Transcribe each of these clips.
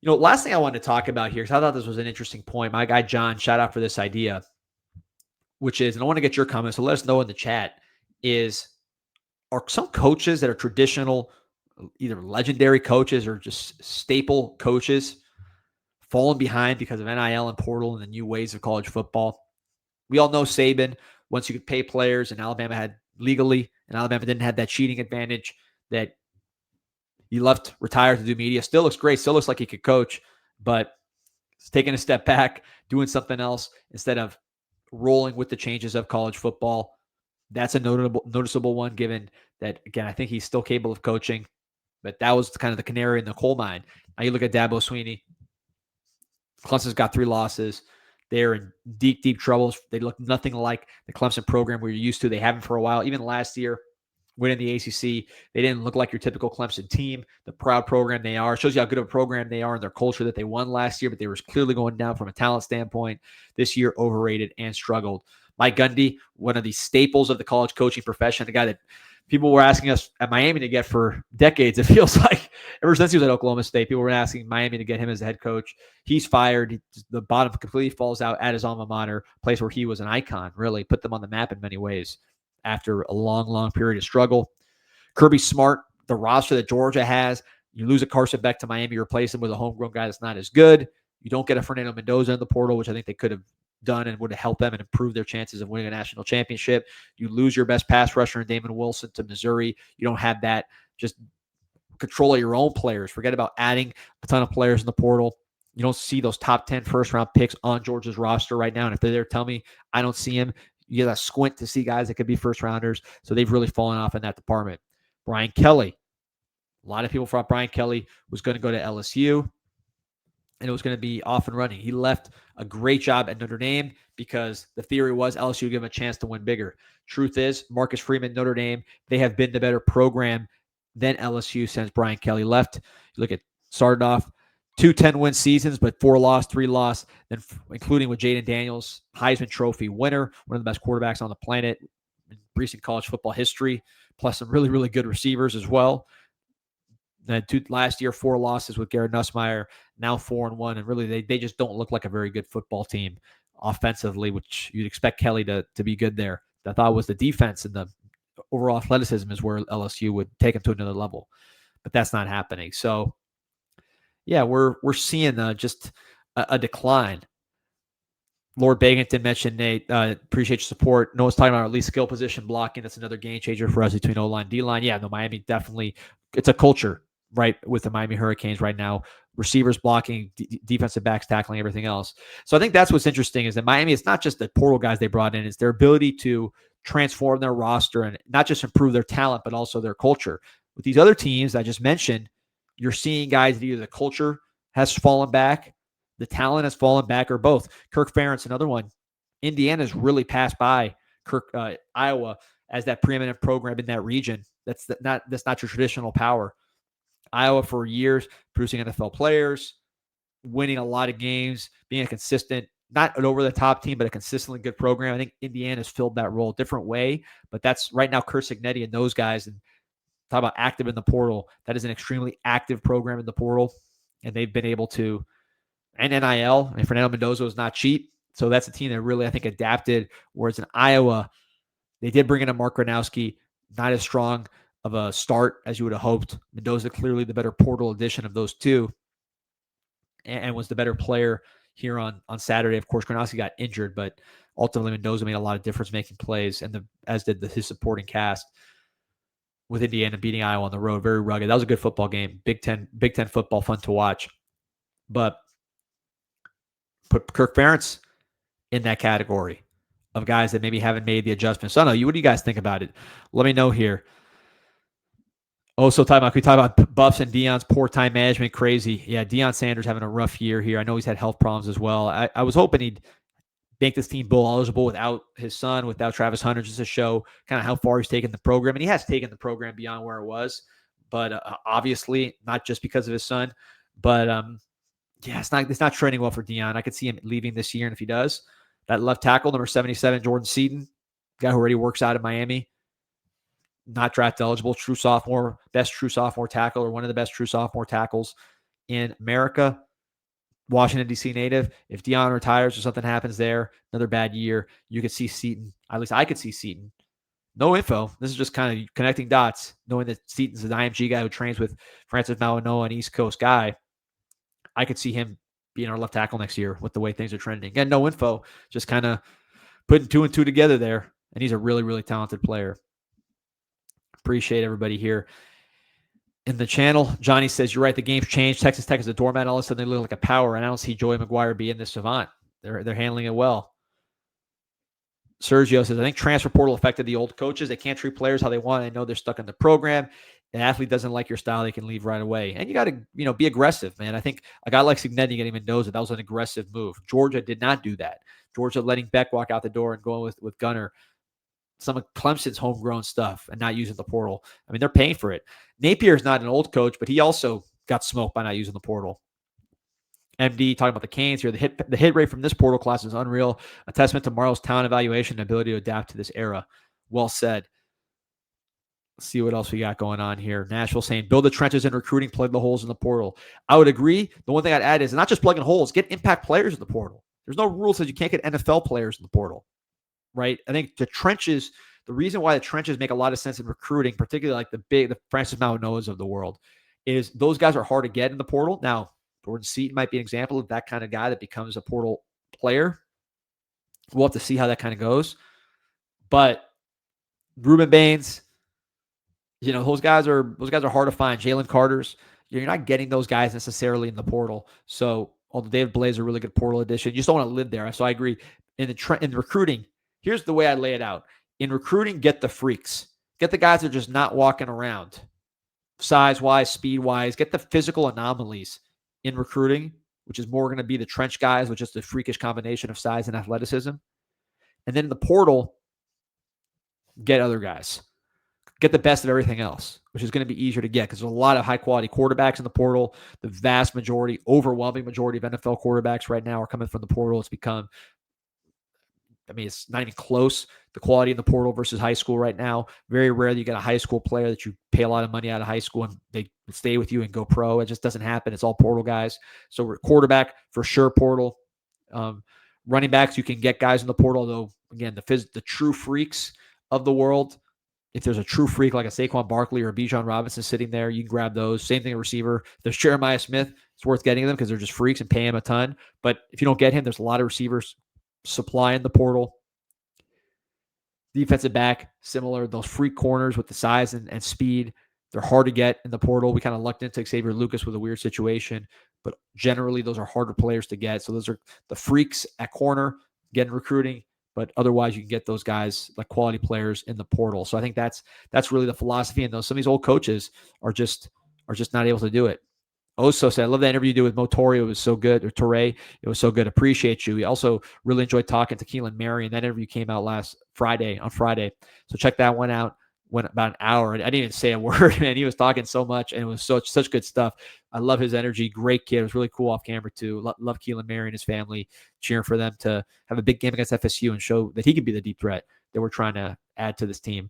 Last thing I wanted to talk about here, because I thought this was an interesting point. My guy, John, shout out for this idea, which is, and I want to get your comments, so let us know in the chat, are some coaches that are traditional, either legendary coaches or just staple coaches, falling behind because of NIL and portal and the new ways of college football? We all know Saban, once you could pay players, and Alabama had legally, and Alabama didn't have that cheating advantage, that he left, retired to do media. Still looks great. Still looks like he could coach, but he's taking a step back, doing something else instead of rolling with the changes of college football. That's a noticeable one, given that, again, I think he's still capable of coaching, but that was kind of the canary in the coal mine. Now you look at Dabo Swinney. Clemson's got 3 losses. They're in deep, deep troubles. They look nothing like the Clemson program we're used to. They haven't for a while. Even last year, winning the ACC, they didn't look like your typical Clemson team, the proud program they are. It shows you how good of a program they are and their culture that they won last year, but they were clearly going down from a talent standpoint. This year, overrated and struggled. Mike Gundy, one of the staples of the college coaching profession, the guy that people were asking us at Miami to get for decades. It feels like ever since he was at Oklahoma State, people were asking Miami to get him as the head coach. He's fired. The bottom completely falls out at his alma mater, place where he was an icon, really put them on the map in many ways after a long, long period of struggle. Kirby Smart, the roster that Georgia has, you lose a Carson Beck to Miami, replace him with a homegrown guy that's not as good. You don't get a Fernando Mendoza in the portal, which I think they could have done and would have helped them and improved their chances of winning a national championship. You lose your best pass rusher in Damon Wilson to Missouri. You don't have that. Just control of your own players. Forget about adding a ton of players in the portal. You don't see those top 10 first-round picks on Georgia's roster right now. And if they're there, tell me I don't see him. You got to squint to see guys that could be first-rounders. So they've really fallen off in that department. Brian Kelly. A lot of people thought Brian Kelly was going to go to LSU and it was going to be off and running. He left a great job at Notre Dame because the theory was LSU would give him a chance to win bigger. Truth is, Marcus Freeman, Notre Dame, they have been the better program than LSU since Brian Kelly left. You look at, started off 2 10-win seasons, but 4 loss, 3 loss, then including with Jaden Daniels, Heisman Trophy winner, one of the best quarterbacks on the planet in recent college football history, plus some really, really good receivers as well. Then last year, 4 losses with Garrett Nussmeier, now 4-1, and really they just don't look like a very good football team offensively, which you'd expect Kelly to be good there. I thought was the defense and the overall athleticism is where LSU would take them to another level, but that's not happening. So, yeah, we're seeing just a decline. Lord Bagington mentioned, Nate, appreciate your support. Noah's talking about our least skill position blocking. That's another game changer for us between O-line, D-line. Yeah, no, Miami definitely, it's a culture, right, with the Miami Hurricanes right now. Receivers blocking, defensive backs tackling, everything else. So I think that's what's interesting is that Miami, it's not just the portal guys they brought in, it's their ability to transform their roster and not just improve their talent, but also their culture. With these other teams I just mentioned, you're seeing guys that either the culture has fallen back, the talent has fallen back, or both. Kirk Ferentz, another one. Indiana's really passed by Iowa as that preeminent program in that region. That's not your traditional power. Iowa for years producing NFL players, winning a lot of games, being a consistent, not an over-the-top team, but a consistently good program. I think Indiana's filled that role a different way, but that's right now Curt Cignetti and those guys. And talk about active in the portal. That is an extremely active program in the portal, and they've been able to. And NIL, and Fernando Mendoza was not cheap. So that's a team that really, I think, adapted. Whereas in Iowa, they did bring in a Mark Gronowski, not as strong of a start as you would have hoped. Mendoza clearly the better portal addition of those two and was the better player here on Saturday. Of course, Gronowski got injured, but ultimately Mendoza made a lot of difference making plays, and as did his supporting cast with Indiana beating Iowa on the road. Very rugged. That was a good football game. Big Ten football, fun to watch. But put Kirk Ferentz in that category of guys that maybe haven't made the adjustments. So I don't know. What do you guys think about it? Let me know here. Also, we talk about Buffs and Deion's poor time management. Crazy. Yeah, Deion Sanders having a rough year here. I know he's had health problems as well. I was hoping he'd make this team bowl eligible without his son, without Travis Hunter, just to show kind of how far he's taken the program. And he has taken the program beyond where it was, but obviously not just because of his son. But yeah, it's not trending well for Deion. I could see him leaving this year, and if he does, that left tackle, number 77, Jordan Seaton, guy who already works out of Miami, not draft eligible, best true sophomore tackle, or one of the best true sophomore tackles in America. Washington, D.C. native. If Deion retires or something happens there, another bad year, you could see Seton. At least I could see Seton. No info. This is just kind of connecting dots, knowing that Seton's an IMG guy who trains with Francis Malinois, an East Coast guy. I could see him being our left tackle next year with the way things are trending. Again, no info, just kind of putting 2 and 2 together there. And he's a really, really talented player. Appreciate everybody here in the channel. Johnny says, you're right. The game's changed. Texas Tech is a doormat. All of a sudden, they look like a power. And I don't see Joey McGuire being this savant. They're handling it well. Sergio says, I think transfer portal affected the old coaches. They can't treat players how they want. I know they're stuck in the program. An athlete doesn't like your style, they can leave right away. And you got to, be aggressive, man. I think a guy like Cignetti even knows that was an aggressive move. Georgia did not do that. Georgia letting Beck walk out the door and going with Gunner. Some of Clemson's homegrown stuff and not using the portal. I mean, they're paying for it. Napier's not an old coach, but he also got smoked by not using the portal. MD talking about the Canes here. The hit rate from this portal class is unreal. A testament to Marlowe's talent evaluation and ability to adapt to this era. Well said. Let's see what else we got going on here. Nashville saying, build the trenches in recruiting, plug the holes in the portal. I would agree. The one thing I'd add is not just plugging holes, get impact players in the portal. There's no rule that says you can't get NFL players in the portal, right? I think the trenches, the reason why the trenches make a lot of sense in recruiting, particularly like the Francis Malinois of the world, is those guys are hard to get in the portal. Now, Jordan Seaton might be an example of that kind of guy that becomes a portal player. We'll have to see how that kind of goes. But Ruben Baines, those guys are hard to find. Jalen Carter's, you're not getting those guys necessarily in the portal. So, although David Blaze is a really good portal addition, you just don't want to live there. So I agree. In the recruiting, here's the way I lay it out. In recruiting, get the freaks. Get the guys that are just not walking around. Size-wise, speed-wise. Get the physical anomalies in recruiting, which is more going to be the trench guys, which is the freakish combination of size and athleticism. And then in the portal, get other guys. Get the best of everything else, which is going to be easier to get because there's a lot of high-quality quarterbacks in the portal. The vast majority, overwhelming majority of NFL quarterbacks right now are coming from the portal. It's become, it's not even close. The quality in the portal versus high school right now, very rarely you get a high school player that you pay a lot of money out of high school and they stay with you and go pro. It just doesn't happen. It's all portal guys. So we're quarterback for sure, portal. Running backs, you can get guys in the portal, though, again, the true freaks of the world, if there's a true freak like a Saquon Barkley or a Bijan Robinson sitting there, you can grab those. Same thing, a receiver. If there's Jeremiah Smith, it's worth getting them because they're just freaks and pay him a ton. But if you don't get him, there's a lot of receivers supplying the portal. Defensive back, similar. Those freak corners with the size and speed, they're hard to get in the portal. We kind of lucked into Xavier Lucas with a weird situation, but generally those are harder players to get. So those are the freaks at corner, getting recruiting. But otherwise, you can get those guys like quality players in the portal. So I think that's really the philosophy. And some of these old coaches are just not able to do it. Oso said, I love that interview you did with Motori. It was so good. Or Torre, it was so good. Appreciate you. We also really enjoyed talking to Keelan Mary. And that interview came out on Friday. So check that one out. Went about an hour. I didn't even say a word, man. He was talking so much, and it was such good stuff. I love his energy. Great kid. It was really cool off camera, too. Love Keelan Mary and his family, cheering for them to have a big game against FSU and show that he could be the deep threat that we're trying to add to this team.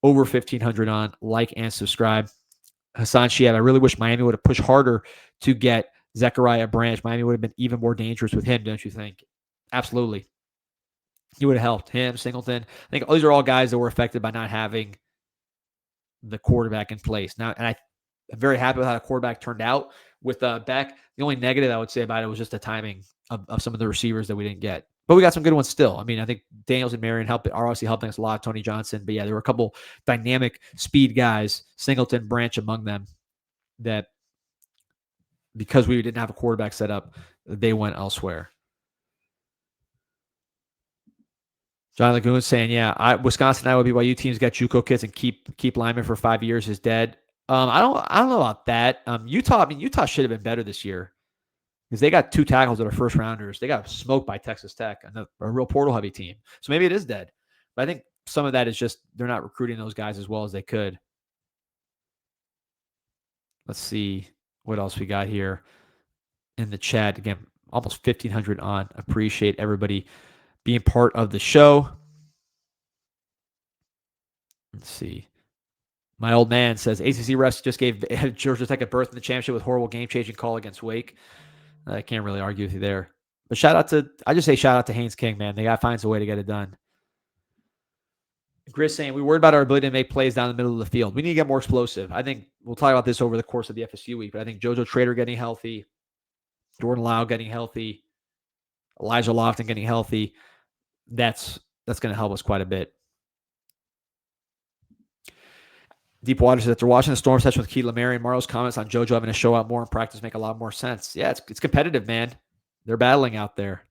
Over 1,500 on. Like and subscribe. Hassan Shiab, I really wish Miami would have pushed harder to get Zechariah Branch. Miami would have been even more dangerous with him, don't you think? Absolutely. He would have helped him, Singleton. I think those are all guys that were affected by not having the quarterback in place. Now, and I'm very happy with how the quarterback turned out with Beck. The only negative I would say about it was just the timing of some of the receivers that we didn't get. But we got some good ones still. I mean, I think Daniels and Marion are obviously helping us a lot. Tony Johnson. But yeah, there were a couple dynamic speed guys, Singleton, Branch among them, that because we didn't have a quarterback set up, they went elsewhere. John Lagoon saying, yeah, Wisconsin, Iowa, BYU teams got JUCO kids and keep linemen for 5 years is dead. I don't know about that. Utah should have been better this year because they got 2 tackles that are first rounders. They got smoked by Texas Tech, a real portal heavy team. So maybe it is dead. But I think some of that is just they're not recruiting those guys as well as they could. Let's see what else we got here in the chat. Again, almost 1,500 on. Appreciate everybody being part of the show. Let's see. My old man says ACC refs just gave Georgia Tech a berth in the championship with horrible game-changing call against Wake. I can't really argue with you there. But I just say shout out to Haynes King, man. The guy finds a way to get it done. Chris saying, we worried about our ability to make plays down the middle of the field. We need to get more explosive. I think we'll talk about this over the course of the FSU week, but I think JoJo Trader getting healthy, Jordan Lau getting healthy, Elijah Lofton getting healthy, that's going to help us quite a bit. Deepwater says, after watching the Storm session with Keith Lemary and Marlo's comments on JoJo having to show out more in practice make a lot more sense. Yeah, it's competitive, man. They're battling out there.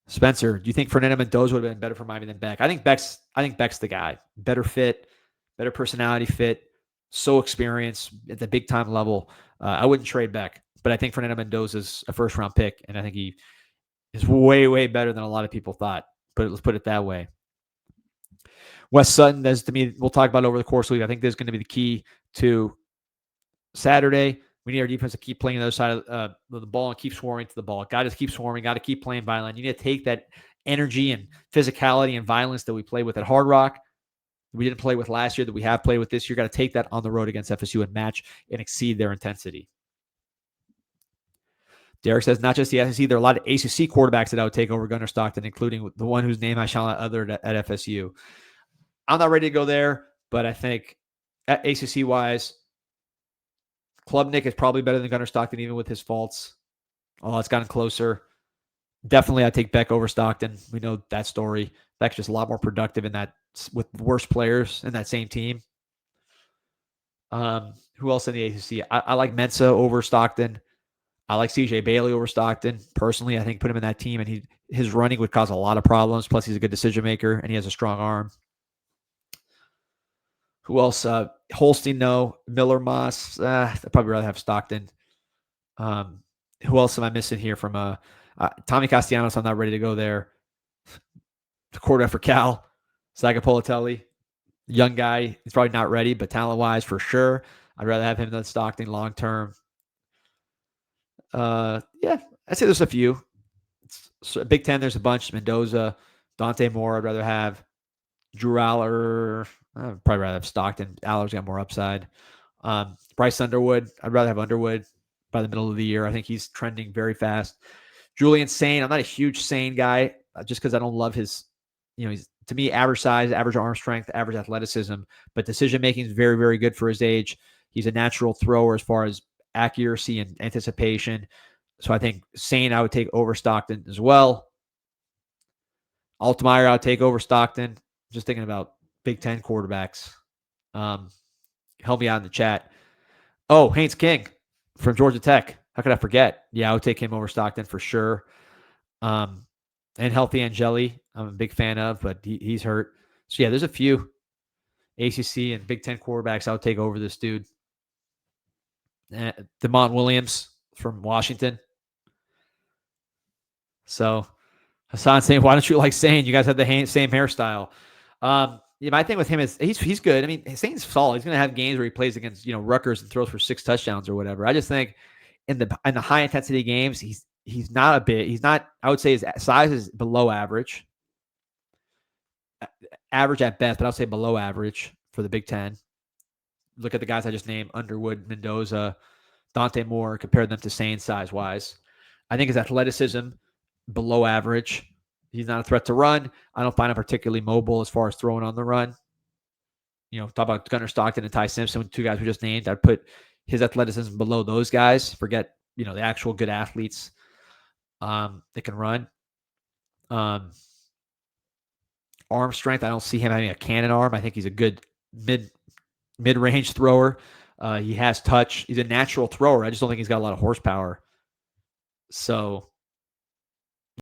Spencer, do you think Fernando Mendoza would have been better for Miami than Beck? I think Beck's the guy. Better fit, better personality fit, so experienced at the big time level. I wouldn't trade Beck, but I think Fernando Mendoza's a first round pick, and I think he is way, way better than a lot of people thought. But let's put it that way. Wes Sutton, as to me, we'll talk about over the course of the week. I think there's going to be the key to Saturday. We need our defense to keep playing the other side of the ball and keep swarming to the ball. Got to keep swarming. Got to keep playing violent. You need to take that energy and physicality and violence that we play with at Hard Rock, we didn't play with last year, that we have played with this year. Got to take that on the road against FSU and match and exceed their intensity. Derek says, not just the SEC, there are a lot of ACC quarterbacks that I would take over Gunnar Stockton, including the one whose name I shall not utter at FSU. I'm not ready to go there, but I think ACC-wise, Klubnik is probably better than Gunnar Stockton, even with his faults. Oh, it's gotten closer. Definitely, I take Beck over Stockton. We know that story. Beck's just a lot more productive in that with worse players in that same team. Who else in the ACC? I like Mensa over Stockton. I like CJ Bailey over Stockton. Personally, I think put him in that team, and his running would cause a lot of problems. Plus, he's a good decision maker, and he has a strong arm. Who else? Holstein, no. Miller, Moss. I'd probably rather have Stockton. Who else am I missing here from Tommy Castellanos? I'm not ready to go there. The quarterback for Cal, Zagapolitelli. Young guy. He's probably not ready, but talent-wise, for sure. I'd rather have him than Stockton long-term. Yeah, I'd say there's a few. Big Ten, there's a bunch. Mendoza, Dante Moore, I'd rather have. Drew Aller, I'd probably rather have Stockton. Aller's got more upside. Bryce Underwood, I'd rather have Underwood by the middle of the year. I think he's trending very fast. Julian Sane, I'm not a huge Sane guy just because I don't love his, he's, to me, average size, average arm strength, average athleticism, but decision-making is very, very good for his age. He's a natural thrower as far as accuracy and anticipation. So I think Sane I would take over Stockton as well. Altmaier I would take over Stockton. Just thinking about Big Ten quarterbacks. Help me out in the chat. Oh, Haynes King from Georgia Tech. How could I forget? Yeah, I would take him over Stockton for sure. And Healthy Angeli, I'm a big fan of, but he's hurt. So yeah, there's a few ACC and Big Ten quarterbacks I would take over this dude. DeMont Williams from Washington. So Hassan saying, why don't you like Sane? You guys have the same hairstyle. Yeah, my thing with him is he's good. I mean, Sane's solid. He's going to have games where he plays against Rutgers and throws for 6 touchdowns or whatever. I just think in the high intensity games, he's not I would say his size is below average. Average at best, but I would say below average for the Big Ten. Look at the guys I just named: Underwood, Mendoza, Dante Moore. Compare them to Sane size-wise. I think his athleticism below average. He's not a threat to run. I don't find him particularly mobile as far as throwing on the run. Talk about Gunnar Stockton and Ty Simpson, 2 guys we just named. I'd put his athleticism below those guys. Forget, the actual good athletes that can run. Arm strength, I don't see him having a cannon arm. I think he's a good mid-range thrower. He has touch. He's a natural thrower. I just don't think he's got a lot of horsepower. So